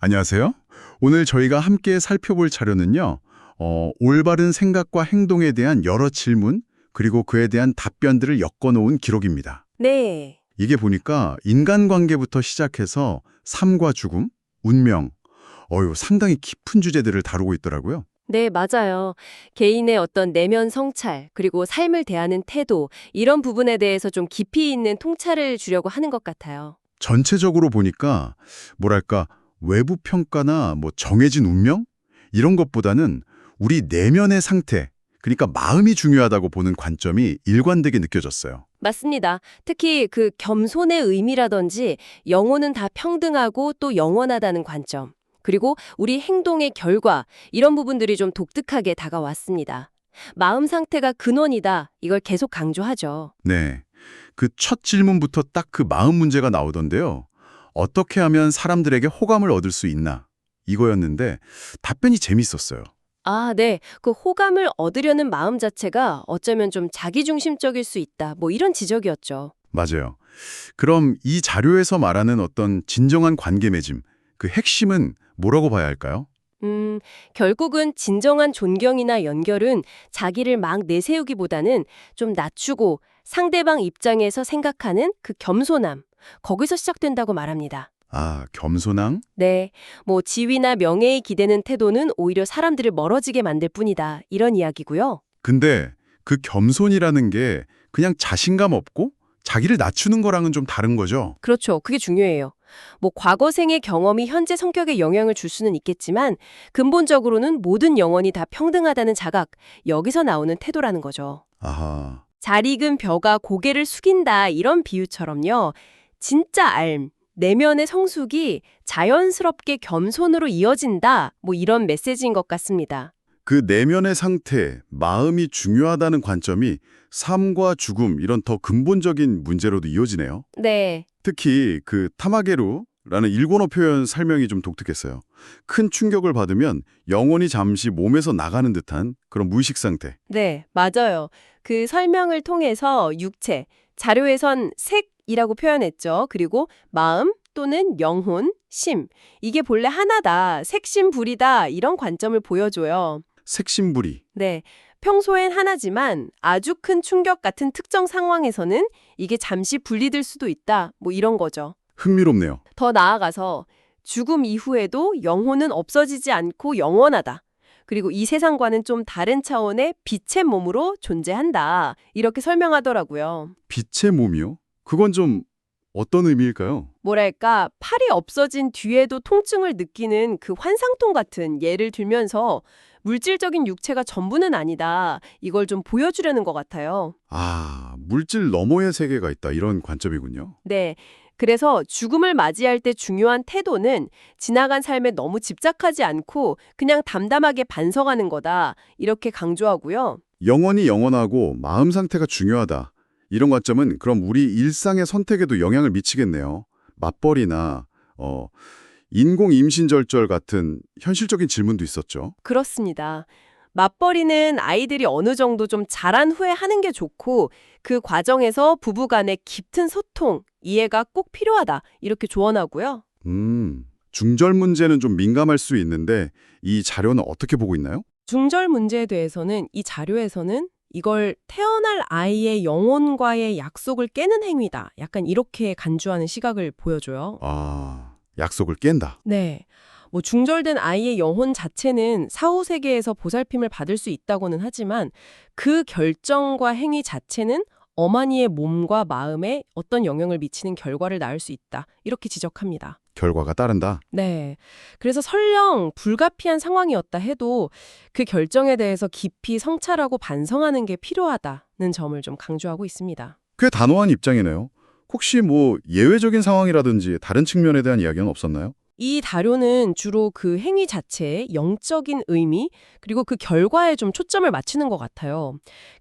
안녕하세요. 오늘 저희가 함께 살펴볼 자료는요, 올바른 생각과 행동에 대한 여러 질문, 그리고 그에 대한 답변들을 엮어놓은 기록입니다. 네. 이게 보니까 인간관계부터 시작해서 삶과 죽음, 운명, 상당히 깊은 주제들을 다루고 있더라고요. 네, 맞아요. 개인의 어떤 내면 성찰, 그리고 삶을 대하는 태도, 이런 부분에 대해서 좀 깊이 있는 통찰을 주려고 하는 것 같아요. 전체적으로 보니까, 뭐랄까, 외부 평가나 정해진 운명? 이런 것보다는 우리 내면의 상태, 그러니까 마음이 중요하다고 보는 관점이 일관되게 느껴졌어요. 맞습니다. 특히 그 겸손의 의미라든지 영혼은 다 평등하고 또 영원하다는 관점, 그리고 우리 행동의 결과, 이런 부분들이 좀 독특하게 다가왔습니다. 마음 상태가 근원이다, 이걸 계속 강조하죠. 네. 그 첫 질문부터 딱 그 마음 문제가 나오던데요. 어떻게 하면 사람들에게 호감을 얻을 수 있나? 이거였는데 답변이 재밌었어요. 아, 네. 그 호감을 얻으려는 마음 자체가 어쩌면 좀 자기중심적일 수 있다. 뭐 이런 지적이었죠. 맞아요. 그럼 이 자료에서 말하는 어떤 진정한 관계 맺음, 그 핵심은 뭐라고 봐야 할까요? 결국은 진정한 존경이나 연결은 자기를 막 내세우기보다는 좀 낮추고 상대방 입장에서 생각하는 그 겸손함, 거기서 시작된다고 말합니다. 아, 겸손함? 네, 뭐 지위나 명예에 기대는 태도는 오히려 사람들을 멀어지게 만들 뿐이다. 이런 이야기고요. 근데 그 겸손이라는 게 그냥 자신감 없고 자기를 낮추는 거랑은 좀 다른 거죠? 그렇죠. 그게 중요해요. 뭐 과거생의 경험이 현재 성격에 영향을 줄 수는 있겠지만 근본적으로는 모든 영혼이 다 평등하다는 자각, 여기서 나오는 태도라는 거죠. 아하. 잘 익은 벼가 고개를 숙인다 이런 비유처럼요. 진짜 내면의 성숙이 자연스럽게 겸손으로 이어진다. 뭐 이런 메시지인 것 같습니다. 그 내면의 상태, 마음이 중요하다는 관점이 삶과 죽음 이런 더 근본적인 문제로도 이어지네요. 네. 특히 그 타마게루라는 일본어 표현 설명이 좀 독특했어요. 큰 충격을 받으면 영혼이 잠시 몸에서 나가는 듯한 그런 무의식 상태. 네, 맞아요. 그 설명을 통해서 육체, 자료에선 색이라고 표현했죠. 그리고 마음 또는 영혼, 심. 이게 본래 하나다, 색심불이다 이런 관점을 보여줘요. 색심부리. 네, 평소엔 하나지만 아주 큰 충격 같은 특정 상황에서는 이게 잠시 분리될 수도 있다. 뭐 이런 거죠. 흥미롭네요. 더 나아가서 죽음 이후에도 영혼은 없어지지 않고 영원하다. 그리고 이 세상과는 좀 다른 차원의 빛의 몸으로 존재한다. 이렇게 설명하더라고요. 빛의 몸이요? 그건 좀 어떤 의미일까요? 뭐랄까, 팔이 없어진 뒤에도 통증을 느끼는 그 환상통 같은 예를 들면서 물질적인 육체가 전부는 아니다. 이걸 좀 보여주려는 것 같아요. 아, 물질 너머의 세계가 있다 이런 관점이군요. 네. 그래서 죽음을 맞이할 때 중요한 태도는 지나간 삶에 너무 집착하지 않고 그냥 담담하게 반성하는 거다. 이렇게 강조하고요. 영혼이 영원하고 마음 상태가 중요하다. 이런 관점은 그럼 우리 일상의 선택에도 영향을 미치겠네요. 맞벌이나 인공 임신 절절 같은 현실적인 질문도 있었죠. 그렇습니다. 맞벌이는 아이들이 어느 정도 좀 자란 후에 하는 게 좋고 그 과정에서 부부 간의 깊은 소통, 이해가 꼭 필요하다. 이렇게 조언하고요. 중절 문제는 좀 민감할 수 있는데 이 자료는 어떻게 보고 있나요? 중절 문제에 대해서는 이 자료에서는 이걸 태어날 아이의 영혼과의 약속을 깨는 행위다. 약간 이렇게 간주하는 시각을 보여줘요. 아, 약속을 깬다. 네. 뭐 중절된 아이의 영혼 자체는 사후 세계에서 보살핌을 받을 수 있다고는 하지만 그 결정과 행위 자체는 어머니의 몸과 마음에 어떤 영향을 미치는 결과를 낳을 수 있다. 이렇게 지적합니다. 결과가 따른다. 네. 그래서 설령 불가피한 상황이었다 해도 그 결정에 대해서 깊이 성찰하고 반성하는 게 필요하다는 점을 좀 강조하고 있습니다. 꽤 단호한 입장이네요. 혹시 예외적인 상황이라든지 다른 측면에 대한 이야기는 없었나요? 이 다료는 주로 그 행위 자체의 영적인 의미, 그리고 그 결과에 좀 초점을 맞추는 것 같아요.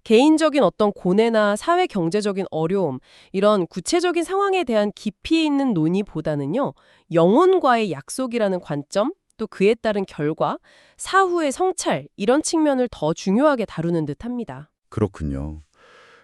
개인적인 어떤 고뇌나 사회 경제적인 어려움, 이런 구체적인 상황에 대한 깊이 있는 논의보다는요, 영혼과의 약속이라는 관점, 또 그에 따른 결과, 사후의 성찰, 이런 측면을 더 중요하게 다루는 듯합니다. 그렇군요.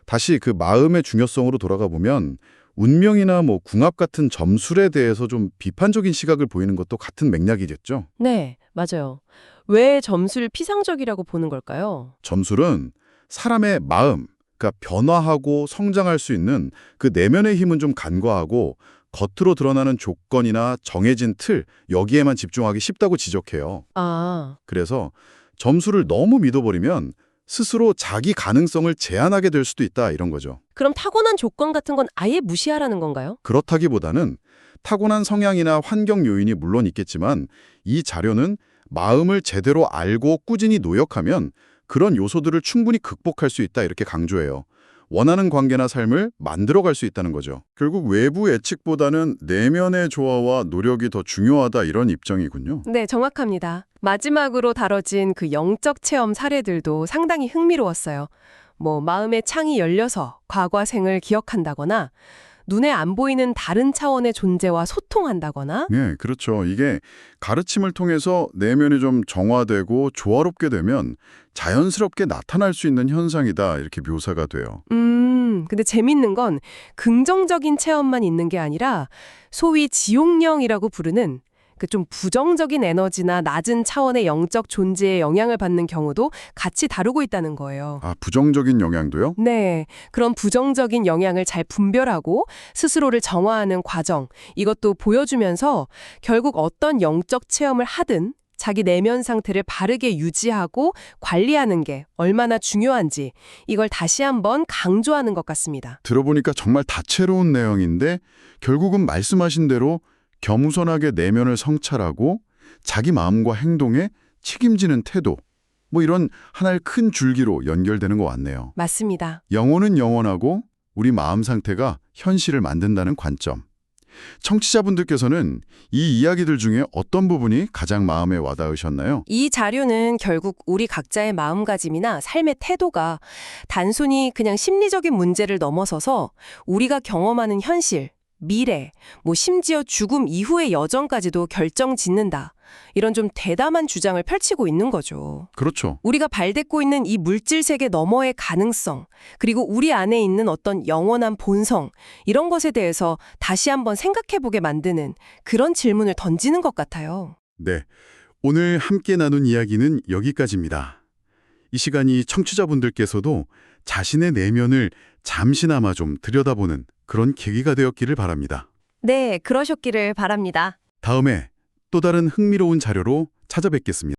다시 그 마음의 중요성으로 돌아가 보면 운명이나 뭐 궁합 같은 점술에 대해서 좀 비판적인 시각을 보이는 것도 같은 맥락이겠죠. 네, 맞아요. 왜 점수를 피상적이라고 보는 걸까요? 점술은 사람의 마음, 그러니까 변화하고 성장할 수 있는 그 내면의 힘은 좀 간과하고 겉으로 드러나는 조건이나 정해진 틀, 여기에만 집중하기 쉽다고 지적해요. 아, 그래서 점수를 너무 믿어버리면 스스로 자기 가능성을 제한하게 될 수도 있다 이런 거죠. 그럼 타고난 조건 같은 건 아예 무시하라는 건가요? 그렇다기보다는 타고난 성향이나 환경 요인이 물론 있겠지만 이 자료는 마음을 제대로 알고 꾸준히 노력하면 그런 요소들을 충분히 극복할 수 있다 이렇게 강조해요. 원하는 관계나 삶을 만들어갈 수 있다는 거죠. 결국 외부 예측보다는 내면의 조화와 노력이 더 중요하다 이런 입장이군요. 네, 정확합니다. 마지막으로 다뤄진 그 영적 체험 사례들도 상당히 흥미로웠어요. 뭐 마음의 창이 열려서 과거 생을 기억한다거나 눈에 안 보이는 다른 차원의 존재와 소통한다거나 네, 그렇죠. 이게 가르침을 통해서 내면이 좀 정화되고 조화롭게 되면 자연스럽게 나타날 수 있는 현상이다 이렇게 묘사가 돼요. 근데 재밌는 건 긍정적인 체험만 있는 게 아니라 소위 지옥령이라고 부르는 그 좀 부정적인 에너지나 낮은 차원의 영적 존재에 영향을 받는 경우도 같이 다루고 있다는 거예요. 아, 부정적인 영향도요? 네, 그런 부정적인 영향을 잘 분별하고 스스로를 정화하는 과정, 이것도 보여주면서 결국 어떤 영적 체험을 하든 자기 내면 상태를 바르게 유지하고 관리하는 게 얼마나 중요한지 이걸 다시 한번 강조하는 것 같습니다. 들어보니까 정말 다채로운 내용인데 결국은 말씀하신 대로 겸손하게 내면을 성찰하고 자기 마음과 행동에 책임지는 태도, 뭐 이런 하나의 큰 줄기로 연결되는 것 같네요. 맞습니다. 영혼은 영원하고 우리 마음 상태가 현실을 만든다는 관점. 청취자분들께서는 이 이야기들 중에 어떤 부분이 가장 마음에 와닿으셨나요? 이 자료는 결국 우리 각자의 마음가짐이나 삶의 태도가 단순히 그냥 심리적인 문제를 넘어서서 우리가 경험하는 현실, 미래, 뭐 심지어 죽음 이후의 여정까지도 결정짓는다. 이런 좀 대담한 주장을 펼치고 있는 거죠. 그렇죠. 우리가 발딛고 있는 이 물질 세계 너머의 가능성, 그리고 우리 안에 있는 어떤 영원한 본성, 이런 것에 대해서 다시 한번 생각해보게 만드는 그런 질문을 던지는 것 같아요. 네. 오늘 함께 나눈 이야기는 여기까지입니다. 이 시간이 청취자분들께서도 자신의 내면을 잠시나마 좀 들여다보는 그런 계기가 되었기를 바랍니다. 네, 그러셨기를 바랍니다. 다음에 또 다른 흥미로운 자료로 찾아뵙겠습니다.